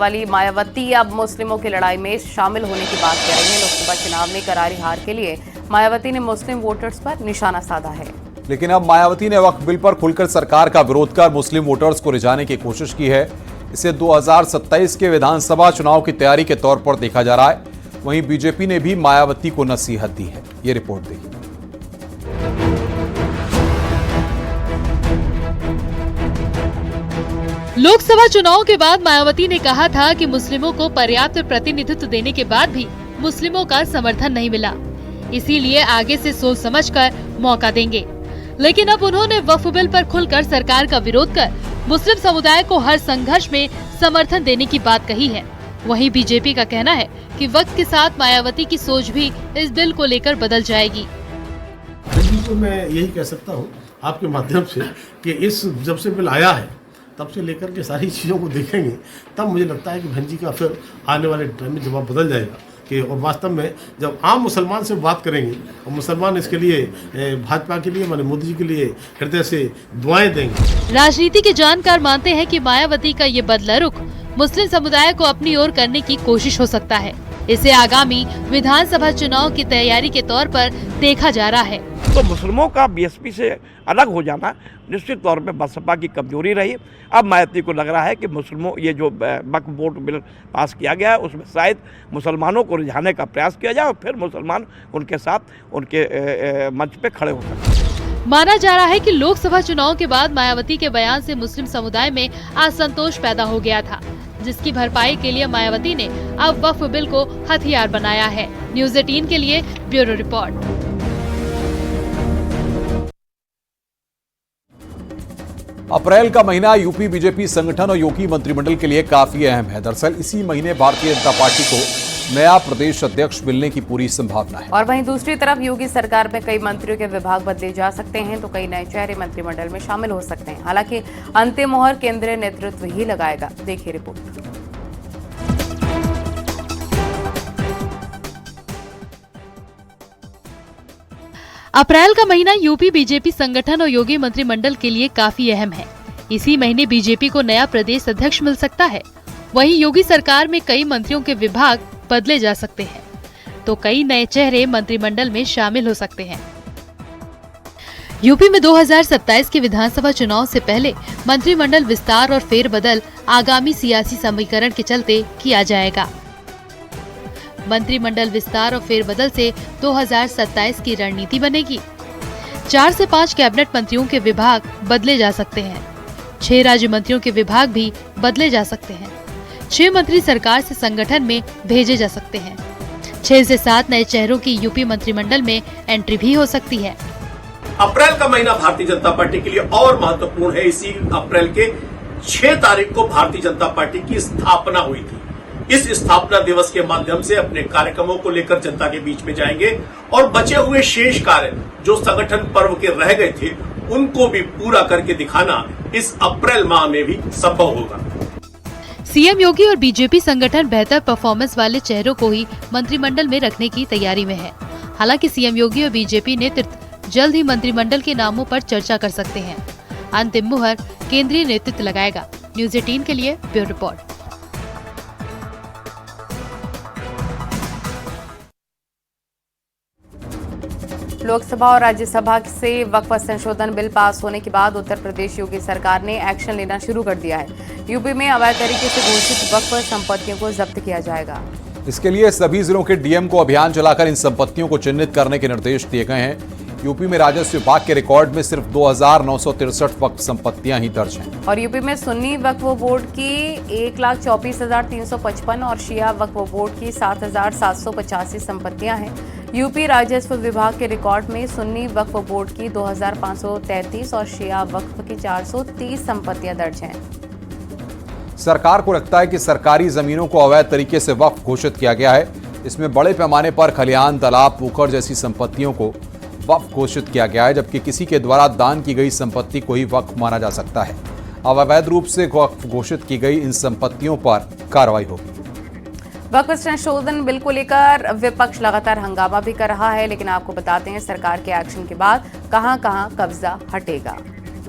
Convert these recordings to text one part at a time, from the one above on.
वाली मायावती अब मुस्लिमों की लड़ाई में शामिल होने की बात कह रही है। लोकसभा चुनाव में करारी हार के लिए मायावती ने मुस्लिम वोटर्स पर निशाना साधा है। लेकिन अब मायावती ने वक्फ बिल पर खुलकर सरकार का विरोध कर मुस्लिम वोटर्स को रिझाने की कोशिश की है। इसे 2027 के विधानसभा चुनाव की तैयारी के तौर पर देखा जा रहा है। वहीं बीजेपी ने भी मायावती को नसीहत दी है। ये रिपोर्ट देखिए। लोकसभा चुनाव के बाद मायावती ने कहा था कि मुस्लिमों को पर्याप्त प्रतिनिधित्व देने के बाद भी मुस्लिमों का समर्थन नहीं मिला, इसीलिए आगे से सोच समझकर मौका देंगे। लेकिन अब उन्होंने वक्फ बिल पर खुलकर सरकार का विरोध कर मुस्लिम समुदाय को हर संघर्ष में समर्थन देने की बात कही है। वहीं बीजेपी का कहना है कि वक्त के साथ मायावती की सोच भी इस बिल को लेकर बदल जाएगी। तो मैं यही कह सकता हूँ आपके माध्यम से कि इस जब से बिल आया है तब से लेकर के सारी चीज़ों को देखेंगे, तब मुझे लगता है कि बहन जी का फिर आने वाले टाइम में जवाब बदल जाएगा कि और वास्तव में जब आम मुसलमान से बात करेंगे और मुसलमान इसके लिए भाजपा के लिए माने मोदी जी के लिए हृदय से दुआएं देंगे। राजनीति के जानकार मानते हैं कि मायावती का ये बदला रुख मुस्लिम समुदाय को अपनी ओर करने की कोशिश हो सकता है। इसे आगामी विधानसभा चुनाव की तैयारी के तौर पर देखा जा रहा है। तो मुस्लिमों का बीएसपी से अलग हो जाना निश्चित तौर पे बसपा की कमजोरी रही। अब मायावती को लग रहा है कि मुस्लिमों ये जो वक्फ बोर्ड बिल पास किया गया है उसमें शायद मुसलमानों को रिझाने का प्रयास किया जाए और फिर मुसलमान उनके साथ उनके मंच पे खड़े हो सकते। माना जा रहा है कि लोकसभा चुनाव के बाद मायावती के बयान से मुस्लिम समुदाय में असंतोष पैदा हो गया था, जिसकी भरपाई के लिए मायावती ने अब वक्फ बिल को हथियार बनाया है। न्यूज़ 18 के लिए ब्यूरो रिपोर्ट। अप्रैल का महीना यूपी बीजेपी संगठन और योगी मंत्रिमंडल के लिए काफी अहम है। दरअसल इसी महीने भारतीय जनता पार्टी को नया प्रदेश अध्यक्ष मिलने की पूरी संभावना है। और वहीं दूसरी तरफ योगी सरकार में कई मंत्रियों के विभाग बदले जा सकते हैं, तो कई नए चेहरे मंत्रिमंडल में शामिल हो सकते हैं। हालांकि अंतिम मोहर केंद्रीय नेतृत्व ही लगाएगा। देखिए रिपोर्ट। अप्रैल का महीना यूपी बीजेपी संगठन और योगी मंत्रिमंडल के लिए काफी अहम है। इसी महीने बीजेपी को नया प्रदेश अध्यक्ष मिल सकता है। वहीं योगी सरकार में कई मंत्रियों के विभाग बदले जा सकते हैं, तो कई नए चेहरे मंत्रिमंडल में शामिल हो सकते हैं। यूपी में 2027 के विधानसभा चुनाव से पहले मंत्रिमंडल विस्तार और फेरबदल आगामी सियासी समीकरण के चलते किया जाएगा। मंत्रिमंडल विस्तार और फेरबदल से 2027 की रणनीति बनेगी। 4 से 5 कैबिनेट मंत्रियों के विभाग बदले जा सकते हैं। 6 राज्य मंत्रियों के विभाग भी बदले जा सकते हैं। 6 मंत्री सरकार से संगठन में भेजे जा सकते हैं। 6 से 7 नए चेहरों की यूपी मंत्रिमंडल में एंट्री भी हो सकती है। अप्रैल का महीना भारतीय जनता पार्टी के लिए और महत्वपूर्ण है। इसी अप्रैल के 6 तारीख को भारतीय जनता पार्टी की स्थापना हुई थी। इस स्थापना दिवस के माध्यम से अपने कार्यक्रमों को लेकर जनता के बीच में जाएंगे और बचे हुए शेष कार्य जो संगठन पर्व के रह गए थे उनको भी पूरा करके दिखाना इस अप्रैल माह में भी संभव होगा। सीएम योगी और बीजेपी संगठन बेहतर परफॉर्मेंस वाले चेहरों को ही मंत्रिमंडल में रखने की तैयारी में है। हालांकि सीएम योगी और बीजेपी नेतृत्व जल्द ही मंत्रिमंडल के नामों पर चर्चा कर सकते हैं। अंतिम मुहर केंद्रीय नेतृत्व लगाएगा। न्यूज़ 18 के लिए ब्यूरो रिपोर्ट। लोकसभा और राज्यसभा से वक्फ संशोधन बिल पास होने के बाद उत्तर प्रदेश योगी सरकार ने एक्शन लेना शुरू कर दिया है। यूपी में अवैध तरीके से घोषित वक्फ संपत्तियों को जब्त किया जाएगा। इसके लिए सभी जिलों के डीएम को अभियान चलाकर इन संपत्तियों को चिन्हित करने के निर्देश दिए गए हैं। यूपी में राजस्व विभाग के रिकॉर्ड में सिर्फ 2963 वक्फ संपत्तियां ही दर्ज हैं। और यूपी में सुन्नी वक्फ बोर्ड की 1,24,355 और शिया वक्फ बोर्ड की 7,785 संपत्तियां हैं। यूपी राजस्व विभाग के रिकॉर्ड में सुन्नी वक्फ बोर्ड की 2,533 और शिया वक्फ की 430 संपत्तियां दर्ज हैं। सरकार को लगता है कि सरकारी जमीनों को अवैध तरीके से वक्फ घोषित किया गया है। इसमें बड़े पैमाने पर खलिहान, तालाब, पोखर जैसी संपत्तियों को वक्फ घोषित किया गया है, जबकि किसी के द्वारा दान की गई संपत्ति को ही वक्फ माना जा सकता है। अब अवैध रूप से वक्फ घोषित की गई इन संपत्तियों पर कार्रवाई होगी। वक्फ संशोधन बिल को लेकर विपक्ष लगातार हंगामा भी कर रहा है, लेकिन आपको बताते हैं सरकार के एक्शन के बाद कहां-कहां कब्जा हटेगा।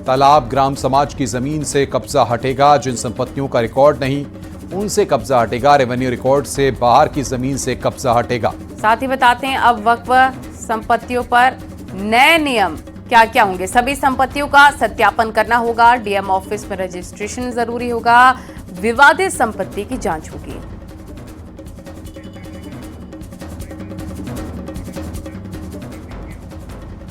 तालाब, ग्राम समाज की जमीन से कब्जा हटेगा। जिन संपत्तियों का रिकॉर्ड नहीं उनसे कब्जा हटेगा, रेवेन्यू रिकॉर्ड से बाहर की जमीन से कब्जा हटेगा। साथ ही बताते हैं अब वक्फ संपत्तियों पर नए नियम क्या क्या होंगे। सभी संपत्तियों का सत्यापन करना होगा, डीएम ऑफिस में रजिस्ट्रेशन जरूरी होगा, विवादित संपत्ति की जांच होगी।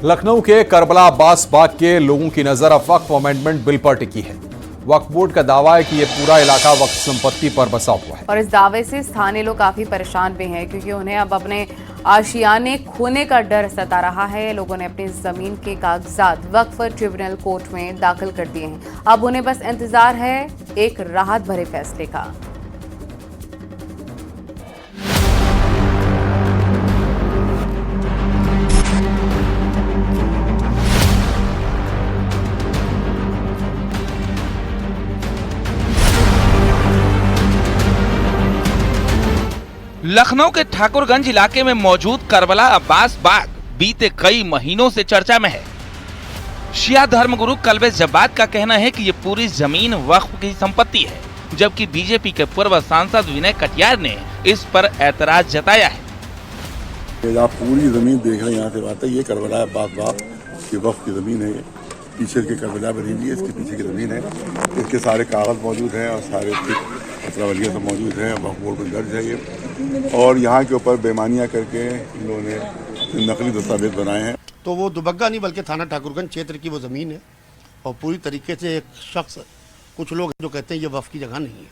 लखनऊ के करबला अब्बास बाग के लोगों की नजर अब वक्फ अमेंडमेंट बिल पर टिकी है। वक्फ बोर्ड का दावा है कि यह पूरा इलाका वक्फ संपत्ति पर बसा हुआ है और इस दावे से स्थानीय लोग काफी परेशान भी हैं, क्योंकि उन्हें अब अपने आशियाने खोने का डर सता रहा है। लोगों ने अपनी जमीन के कागजात वक्फ ट्रिब्यूनल कोर्ट में दाखिल कर दिए हैं। अब उन्हें बस इंतजार है एक राहत भरे फैसले का। लखनऊ के ठाकुरगंज इलाके में मौजूद करबला अब्बास बाग बीते कई महीनों से चर्चा में है। शिया धर्मगुरु कल्बे जब्बात का कहना है कि ये पूरी जमीन वक्फ की संपत्ति है, जबकि बीजेपी के पूर्व सांसद विनय कटियार ने इस पर ऐतराज जताया है। आप पूरी जमीन देख रहे हैं, यहाँ से बात है, ये करबला अब्बास बाग ये वक्फ की जमीन है। पीछे के करबला बनी हुई है, इसके पीछे की जमीन है, इसके सारे कागज मौजूद हैं और सारे पत्रावलियाँ सब मौजूद हैं। वक्फ बोर्ड में दर्ज है ये, और यहाँ के ऊपर बेमानियाँ करके इन लोगों ने नकली दस्तावेज बनाए हैं। तो वो दुबग्गा नहीं बल्कि थाना ठाकुरगंज क्षेत्र की वो ज़मीन है और पूरी तरीके से एक शख्स, कुछ लोग जो कहते हैं ये वफ़ की जगह नहीं है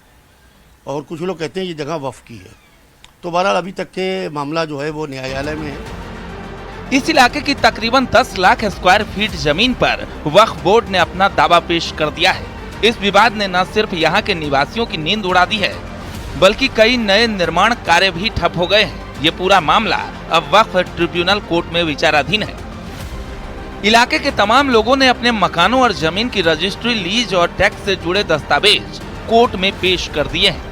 और कुछ लोग कहते हैं ये जगह वफ़ की है। तो बहरहाल अभी तक के मामला जो है वो न्यायालय में है। इस इलाके की तकरीबन 10 लाख स्क्वायर फीट जमीन पर वक्फ बोर्ड ने अपना दावा पेश कर दिया है। इस विवाद ने न सिर्फ यहाँ के निवासियों की नींद उड़ा दी है, बल्कि कई नए निर्माण कार्य भी ठप हो गए हैं। ये पूरा मामला अब वक्फ ट्रिब्यूनल कोर्ट में विचाराधीन है। इलाके के तमाम लोगों ने अपने मकानों और जमीन की रजिस्ट्री, लीज और टैक्स से जुड़े दस्तावेज कोर्ट में पेश कर दिए हैं।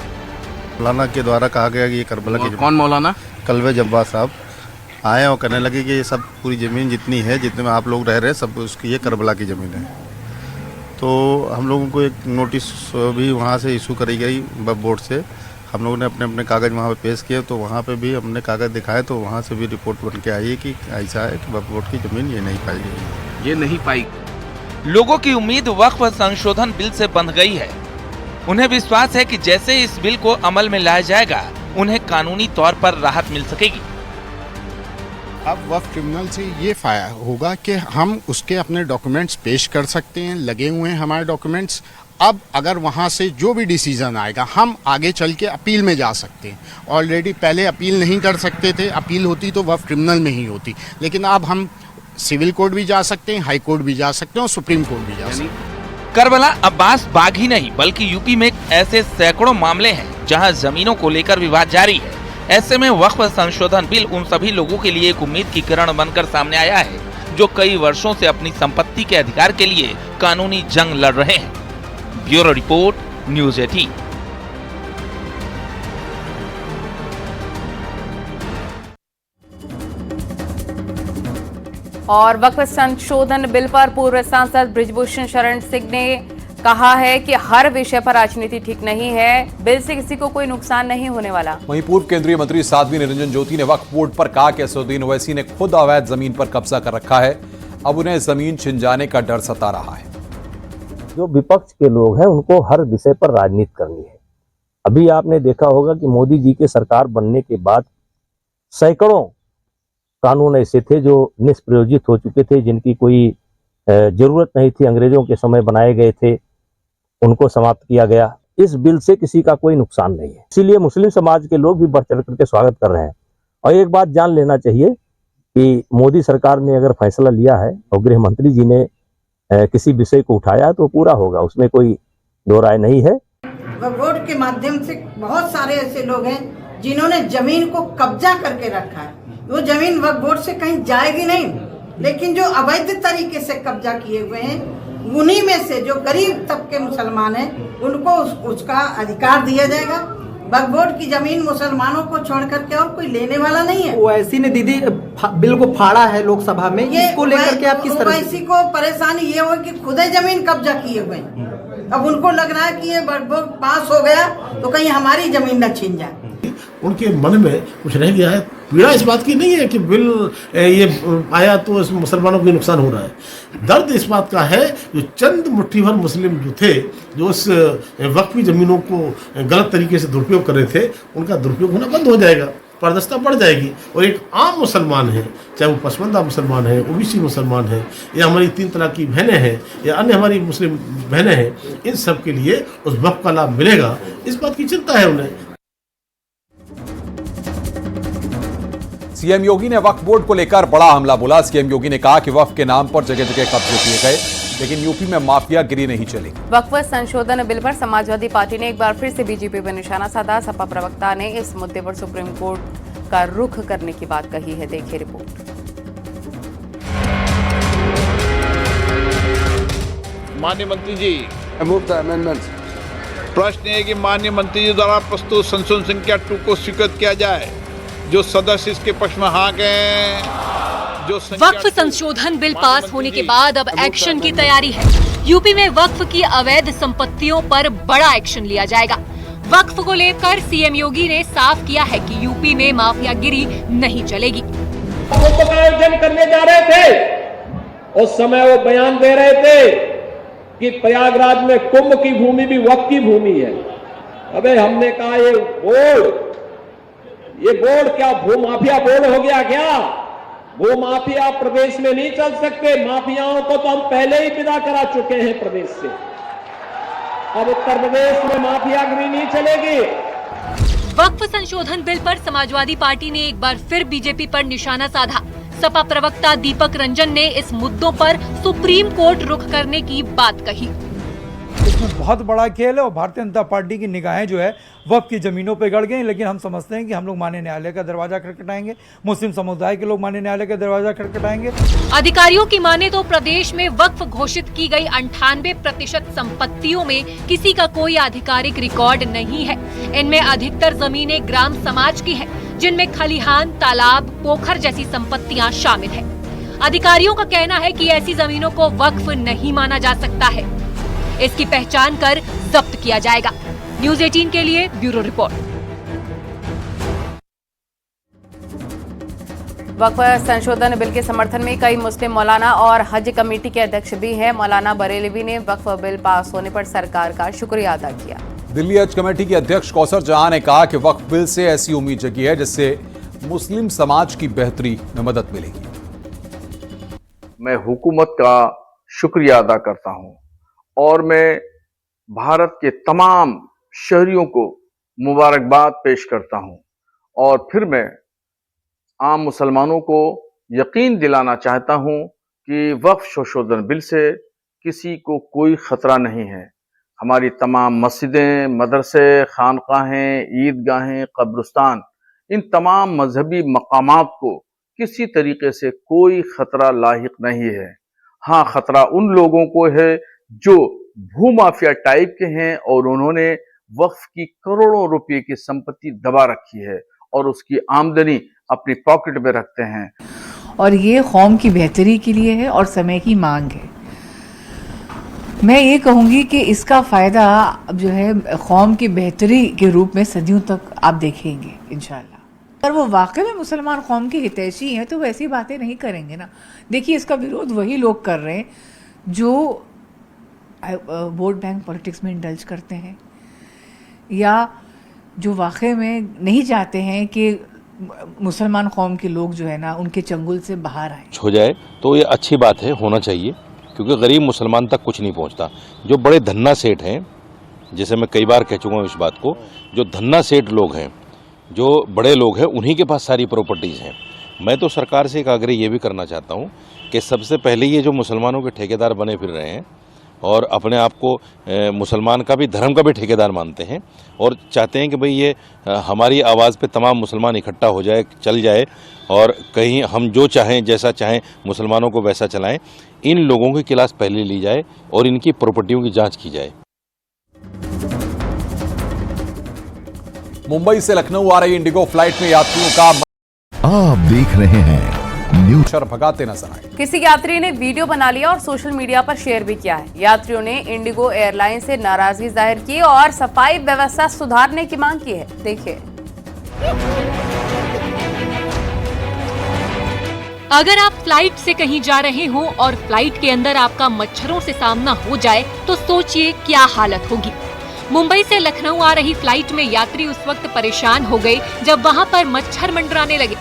मौलाना के द्वारा कहा गया कि ये करबला की, कौन मौलाना? कल्बे जब्बार साहब आए और कहने लगे कि ये सब पूरी ज़मीन जितनी है, जितने में आप लोग रह रहे हैं, सब उसकी ये करबला की ज़मीन है। तो हम लोगों को एक नोटिस भी वहाँ से इशू करी गई वक्फ बोर्ड से। हम लोगों ने अपने अपने कागज़ वहाँ पे पेश किए, तो वहाँ पे भी हमने कागज़ दिखाए, तो वहाँ से भी रिपोर्ट बन के आई है कि ऐसा है कि वक्फ बोर्ड की ज़मीन ये नहीं पाई गई। ये नहीं पाई। लोगों की उम्मीद वक्फ संशोधन बिल से बंध गई है। उन्हें विश्वास है कि जैसे इस बिल को अमल में लाया जाएगा, उन्हें कानूनी तौर पर राहत मिल सकेगी। अब वक्फ ट्रिब्यूनल से ये फायदा होगा कि हम उसके अपने डॉक्यूमेंट्स पेश कर सकते हैं, लगे हुए हैं हमारे डॉक्यूमेंट्स। अब अगर वहाँ से जो भी डिसीजन आएगा, हम आगे चल के अपील में जा सकते हैं। ऑलरेडी पहले अपील नहीं कर सकते थे, अपील होती तो वक्फ ट्रिब्यूनल में ही होती, लेकिन अब हम सिविल कोर्ट भी जा सकते हैं, हाई कोर्ट भी जा सकते हैं और सुप्रीम कोर्ट भी जा सकते हैं। करबला अब्बास बाग ही नहीं, बल्कि यूपी में ऐसे सैकड़ों मामले हैं जहां जमीनों को लेकर विवाद जारी है। ऐसे में वक्फ संशोधन बिल उन सभी लोगों के लिए एक उम्मीद की किरण बनकर सामने आया है, जो कई वर्षों से अपनी संपत्ति के अधिकार के लिए कानूनी जंग लड़ रहे हैं। Bureau report, news 18। और वक्फ संशोधन बिल पर पूर्व सांसद बृजभूषण शरण सिंह ने कहा है कि हर विषय पर राजनीति ठीक नहीं है, बिल से किसी को कोई नुकसान नहीं होने वाला। वहीं पूर्व केंद्रीय मंत्री साध्वी निरंजन ज्योति ने वक्फ बोर्ड पर कहा कि असदुद्दीन ओवैसी ने खुद अवैध जमीन पर कब्जा कर रखा है, अब उन्हें जमीन छिन जाने का डर सता रहा है। जो विपक्ष के लोग हैं उनको हर विषय पर राजनीति करनी है। अभी आपने देखा होगा कि मोदी जी के सरकार बनने के बाद सैकड़ों कानून ऐसे थे जो निष्प्रयोजित हो चुके थे, जिनकी कोई जरूरत नहीं थी, अंग्रेजों के समय बनाए गए थे, उनको समाप्त किया गया। इस बिल से किसी का कोई नुकसान नहीं है, इसीलिए मुस्लिम समाज के लोग भी बढ़ चढ़ करके स्वागत कर रहे हैं। और एक बात जान लेना चाहिए कि मोदी सरकार ने अगर फैसला लिया है और गृह मंत्री जी ने किसी विषय को उठाया तो पूरा होगा, उसमें कोई दो राय नहीं है। वक्फ बोर्ड के माध्यम से बहुत सारे ऐसे लोग हैं जिन्होंने जमीन को कब्जा करके रखा है। वो जमीन वक्फ बोर्ड से कहीं जाएगी नहीं, लेकिन जो अवैध तरीके से कब्जा किए हुए हैं, उन्हीं में से जो गरीब तबके मुसलमान हैं उनको उसका अधिकार दिया जाएगा। वक्फ बोर्ड की जमीन मुसलमानों को छोड़ करके और कोई लेने वाला नहीं है। ओवैसी ने दीदी बिल को फाड़ा है लोकसभा में, इसको लेकर के आप किस तरह? ओवैसी को परेशानी ये हो कि खुद ही जमीन कब्जा किए हुए हैं। अब उनको लग रहा है कि ये वक्फ बोर्ड पास हो गया तो कहीं हमारी जमीन न छीन जाए। उनके मन में कुछ रह गया है। पीड़ा इस बात की नहीं है कि बिल ये आया तो इसमें मुसलमानों को नुकसान हो रहा है। दर्द इस बात का है जो चंद मुट्ठी भर मुस्लिम जो थे, जो उस वक्फी ज़मीनों को गलत तरीके से दुरुपयोग कर रहे थे, उनका दुरुपयोग होना बंद हो जाएगा, पारदर्शिता बढ़ जाएगी। और एक आम मुसलमान है, चाहे वो पसमानदा मुसलमान है, ओबीसी मुसलमान है, या हमारी 3 तलाक की बहनें हैं, या अन्य हमारी मुस्लिम बहनें हैं, इन सब के लिए उस वक्फ का लाभ मिलेगा, इस बात की चिंता है उन्हें। सीएम योगी ने वक्फ बोर्ड को लेकर बड़ा हमला बोला। सीएम योगी ने कहा कि वक्फ के नाम पर जगह जगह कब्जे किए गए, लेकिन यूपी में माफियागिरी नहीं चलेगी। वक्फ संशोधन बिल पर समाजवादी पार्टी ने एक बार फिर से बीजेपी पर निशाना साधा। सपा प्रवक्ता ने इस मुद्दे पर सुप्रीम कोर्ट का रुख करने की बात कही है। देखिए रिपोर्ट। माननीय मंत्री जी, प्रश्न है कि माननीय मंत्री जी द्वारा प्रस्तुत संशोधन संख्या 2 को स्वीकृत किया जाए। जो सदस्य इसके पक्ष में हाँ गए। जो वक्फ संशोधन बिल पास होने के बाद अब एक्शन की तैयारी है। यूपी में वक्फ की अवैध संपत्तियों पर बड़ा एक्शन लिया जाएगा। वक्फ को लेकर सीएम योगी ने साफ किया है कि यूपी में माफियागिरी नहीं चलेगी। कुंभ का आयोजन करने जा रहे थे, उस समय वो बयान दे रहे थे कि प्रयागराज में कुंभ की भूमि भी वक्फ की भूमि है। अबे हमने कहा ये बोर्ड क्या भूमाफिया बोर्ड हो गया क्या? भूमाफिया प्रदेश में नहीं चल सकते। माफियाओं को तो हम पहले ही विदा करा चुके हैं प्रदेश से। अब उत्तर प्रदेश में माफियागिरी नहीं चलेगी। वक्फ संशोधन बिल पर समाजवादी पार्टी ने एक बार फिर बीजेपी पर निशाना साधा। सपा प्रवक्ता दीपक रंजन ने इस मुद्दों पर सुप्रीम कोर्ट रुख करने की बात कही। इसमें बहुत बड़ा खेल है और भारतीय जनता पार्टी की निगाहें जो है वक्फ की जमीनों पे गड़ गई, लेकिन हम समझते हैं कि हम लोग माननीय न्यायालय का दरवाजा खटखटाएंगे, मुस्लिम समुदाय के लोग माननीय न्यायालय का दरवाजा खटखटाएंगे। अधिकारियों की माने तो प्रदेश में वक्फ घोषित की गई 98% संपत्तियों में किसी का कोई आधिकारिक रिकॉर्ड नहीं है। इनमें अधिकतर जमीनें ग्राम समाज की है, जिनमें खलिहान, तालाब, पोखर जैसी संपत्तियां शामिल है। अधिकारियों का कहना है कि ऐसी जमीनों को वक्फ नहीं माना जा सकता है। इसकी पहचान कर जब्त किया जाएगा। न्यूज़ 18 के लिए ब्यूरो रिपोर्ट। वक्फ संशोधन बिल के समर्थन में कई मुस्लिम मौलाना और हज कमेटी के अध्यक्ष भी हैं। मौलाना बरेलवी ने वक्फ बिल पास होने पर सरकार का शुक्रिया अदा किया। दिल्ली हज कमेटी के अध्यक्ष कौसर जहां ने कहा कि वक्फ बिल से ऐसी उम्मीद जगी है जिससे मुस्लिम समाज की बेहतरी में मदद मिलेगी। मैं हुकूमत का शुक्रिया अदा करता हूं और मैं भारत के तमाम शहरियों को मुबारकबाद पेश करता हूं और फिर मैं आम मुसलमानों को यकीन दिलाना चाहता हूं कि वक्फ संशोधन बिल से किसी को कोई खतरा नहीं है। हमारी तमाम मस्जिदें, मदरसे, खानकाहें, ईदगाहें, कब्रिस्तान, इन तमाम मजहबी मकामात को किसी तरीके से कोई खतरा लाहिक नहीं है। हाँ, खतरा उन लोगों को है जो भूमाफिया टाइप के हैं और उन्होंने वक्फ की करोड़ों रुपए की संपत्ति दबा रखी है और उसकी आमदनी अपनी पॉकेट में रखते हैं। और ये कौम की बेहतरी के लिए है और समय की मांग है। मैं ये कहूँगी कि इसका फ़ायदा जो है कौम की बेहतरी के रूप में सदियों तक आप देखेंगे इंशाल्लाह। अगर वो वाकई में मुसलमान कौम के हितैषी हैं तो वैसी बातें नहीं करेंगे ना। देखिए, इसका विरोध वही लोग कर रहे हैं जो वोट बैंक पॉलिटिक्स में इंडल्ज करते हैं या जो वाकई में नहीं चाहते हैं कि मुसलमान कौम के लोग जो है ना उनके चंगुल से बाहर आए। हो जाए तो ये अच्छी बात है, होना चाहिए, क्योंकि गरीब मुसलमान तक कुछ नहीं पहुंचता। जो बड़े धन्ना सेठ हैं, जैसे मैं कई बार कह चुका हूँ इस बात को, जो धन्ना सेठ लोग हैं, जो बड़े लोग हैं, उन्हीं के पास सारी प्रॉपर्टीज़ हैं। मैं तो सरकार से एक आग्रह ये भी करना चाहता हूँ कि सबसे पहले ये जो मुसलमानों के ठेकेदार बने फिर रहे हैं और अपने आप को मुसलमान का भी, धर्म का भी ठेकेदार मानते हैं और चाहते हैं कि भाई ये हमारी आवाज़ पे तमाम मुसलमान इकट्ठा हो जाए, चल जाए और कहीं हम जो चाहें, जैसा चाहें मुसलमानों को वैसा चलाएं, इन लोगों की क्लास पहले ली जाए और इनकी प्रॉपर्टियों की जांच की जाए। मुंबई से लखनऊ आ रही इंडिगो फ्लाइट में यात्रियों का आप देख रहे हैं न्यूज भगाते नजर आए। किसी यात्री ने वीडियो बना लिया और सोशल मीडिया पर शेयर भी किया है। यात्रियों ने इंडिगो एयरलाइन से नाराजगी जाहिर की और सफाई व्यवस्था सुधारने की मांग की है। देखिए। अगर आप फ्लाइट से कहीं जा रहे हो और फ्लाइट के अंदर आपका मच्छरों से सामना हो जाए तो सोचिए क्या हालत होगी। मुंबई से लखनऊ आ रही फ्लाइट में यात्री उस वक्त परेशान हो गए जब वहां पर मच्छर मंडराने लगे।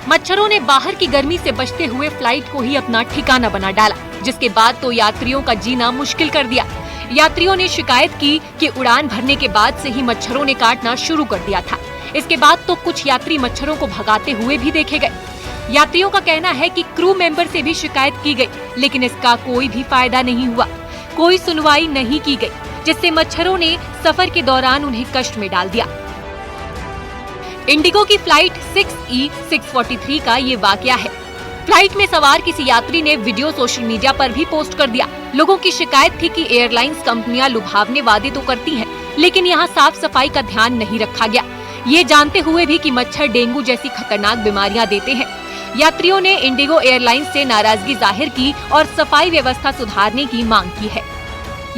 मच्छरों ने बाहर की गर्मी से बचते हुए फ्लाइट को ही अपना ठिकाना बना डाला, जिसके बाद तो यात्रियों का जीना मुश्किल कर दिया। यात्रियों ने शिकायत की कि उड़ान भरने के बाद से ही मच्छरों ने काटना शुरू कर दिया था। इसके बाद तो कुछ यात्री मच्छरों को भगाते हुए भी देखे गए। यात्रियों का कहना है कि क्रू मेंबर से भी शिकायत की गई, लेकिन इसका कोई भी फायदा नहीं हुआ। कोई सुनवाई नहीं की गई, जिससे मच्छरों ने सफर के दौरान उन्हें कष्ट में डाल दिया। इंडिगो की फ्लाइट 6E643 का ये वाकया है। फ्लाइट में सवार किसी यात्री ने वीडियो सोशल मीडिया पर भी पोस्ट कर दिया। लोगों की शिकायत थी कि एयरलाइंस कंपनियां लुभावने वादे तो करती हैं, लेकिन यहाँ साफ सफाई का ध्यान नहीं रखा गया, ये जानते हुए भी कि मच्छर डेंगू जैसी खतरनाक बीमारियां देते हैं। यात्रियों ने इंडिगो एयरलाइंस से नाराजगी जाहिर की और सफाई व्यवस्था सुधारने की मांग की है।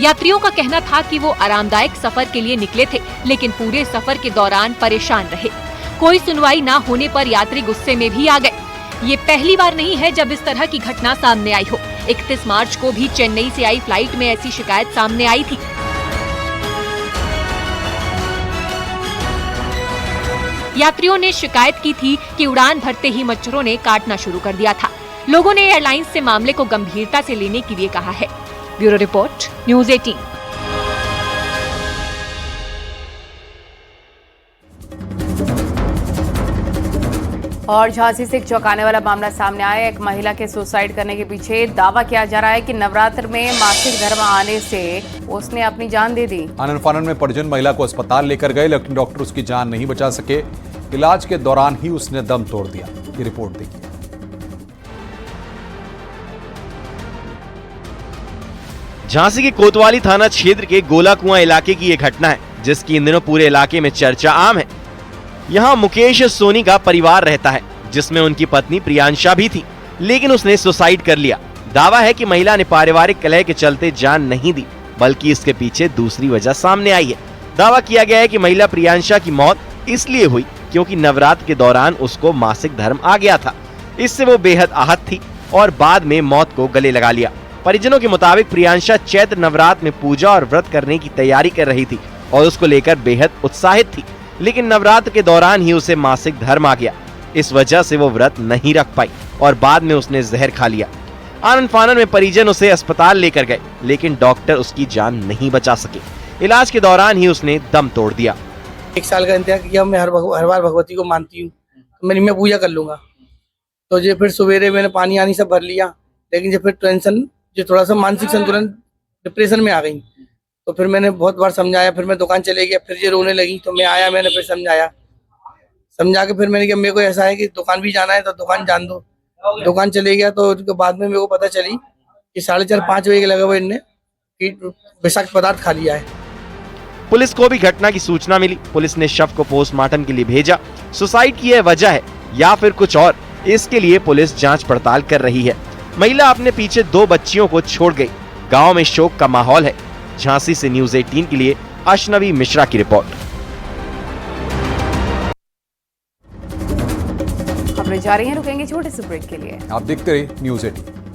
यात्रियों का कहना था कि वो आरामदायक सफर के लिए निकले थे, लेकिन पूरे सफर के दौरान परेशान रहे। कोई सुनवाई न होने पर यात्री गुस्से में भी आ गए। ये पहली बार नहीं है जब इस तरह की घटना सामने आई हो। 31 मार्च को भी चेन्नई से आई फ्लाइट में ऐसी शिकायत सामने आई थी। यात्रियों ने शिकायत की थी कि उड़ान भरते ही मच्छरों ने काटना शुरू कर दिया था। लोगों ने एयरलाइंस से मामले को गंभीरता से लेने के लिए कहा है। Bureau report, news 18। और झांसी से एक चौंकाने वाला मामला सामने आया। एक महिला के सुसाइड करने के पीछे दावा किया जा रहा है कि नवरात्र में मासिक धर्म आने से उसने अपनी जान दे दी। आनन फानन में परिजन महिला को अस्पताल लेकर गए, लेकिन डॉक्टर उसकी जान नहीं बचा सके। इलाज के दौरान ही उसने दम तोड़ दिया। ये रिपोर्ट देखिए। झांसी के कोतवाली थाना क्षेत्र के गोला कुआं इलाके की ये घटना है, जिसकी इन दिनों पूरे इलाके में चर्चा आम है। यहाँ मुकेश सोनी का परिवार रहता है, जिसमें उनकी पत्नी प्रियांशा भी थी, लेकिन उसने सुसाइड कर लिया। दावा है कि महिला ने पारिवारिक कलह के चलते जान नहीं दी, बल्कि इसके पीछे दूसरी वजह सामने आई है। दावा किया गया है कि महिला प्रियांशा की मौत इसलिए हुई क्योंकि नवरात्र के दौरान उसको मासिक धर्म आ गया था। इससे वो बेहद आहत थी और बाद में मौत को गले लगा लिया। परिजनों के मुताबिक प्रियांशा चैत्र नवरात्र में पूजा और व्रत करने की तैयारी कर रही थी और उसको लेकर बेहद उत्साहित थी, लेकिन नवरात्र के दौरान ही उसे मासिक धर्म आ गया। इस वजह से वो व्रत नहीं रख पाई और बाद में उसने जहर खा लिया। आनन फानन में परिजन उसे अस्पताल लेकर गए, लेकिन डॉक्टर उसकी जान नहीं बचा सके। इलाज के दौरान ही उसने दम तोड़ दिया। 1 साल का इंतजार किया। मैं हर बार भगवती को मानती हूँ, तो मैं पूजा कर लूंगा। तो जो फिर सवेरे मैंने पानी आनी सब भर लिया, लेकिन जो फिर टेंशन, जो थोड़ा सा मानसिक संतुलन, डिप्रेशन में आ गई। तो फिर मैंने बहुत बार समझाया, फिर मैं दुकान चले गया, फिर ये रोने लगी, तो मैं आया, मैंने फिर समझा के फिर मैंने कहा मेरे को ऐसा है कि दुकान भी जाना है तो दुकान जान दो। दुकान चले गया, तो उसके बाद में मेरे को पता चली कि 4:30-5 बजे के लगे हुए इनने विषाक्त पदार्थ खा लिया है। पुलिस को भी घटना की सूचना मिली। पुलिस ने शव को पोस्टमार्टम के लिए भेजा। सुसाइड की यह वजह है या फिर कुछ और, इसके लिए पुलिस जांच पड़ताल कर रही है। महिला अपने पीछे 2 बच्चियों को छोड़ गई। गांव में शोक का माहौल है। झांसी से न्यूज़ 18 के लिए अशनवी मिश्रा की रिपोर्ट। खबरें जारी हैं, रुकेंगे छोटे से ब्रेक के लिए। आप देखते रहिए न्यूज़ 18।